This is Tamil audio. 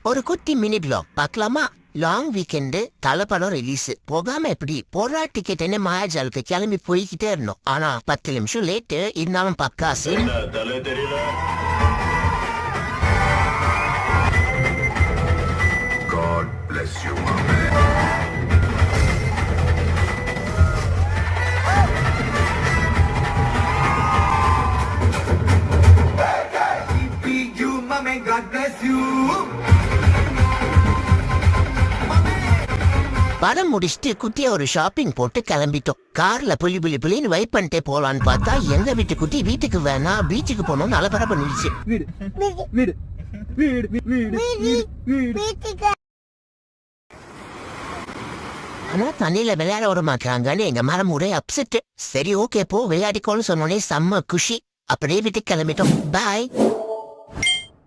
ஒரு குட்டி மினி பிளாக் பார்க்கலாமா? லாங் வீக்கெண்டு தலைப்படம் ரிலீஸ் போகாம எப்படி போடுறா டிக்கெட் என்ன மாயாஜாலுக்கு கிளம்பி போய்கிட்டே இருந்தோம். ஆனா 10 நிமிஷம் லேட்டு இருந்தாலும் பக்கா scene. God bless you, my man. You, my man, God bless you. படம் முடிச்சுட்டு குட்டியா ஒரு ஷாப்பிங் போட்டு கிளம்பிட்டோம். கார்ல புலின்னு வைப் பண்ணிட்டே போலான்னு பார்த்தா எங்க வீட்டு குட்டி வீட்டுக்கு வேணா பீச்சுக்கு போனோம்னு அலப்பறை பண்ணிடுச்சு. ஆனா தண்ணியில விளையாட விட மாட்டாங்கன்னு எங்க மேடம் ஒரே அப்செட். சரி ஓகே போ விளையாடிக்கோன்னு சொன்னோடனே செம்ம குஷி. அப்படியே வீட்டுக்கு கிளம்பிட்டோம். பாய்.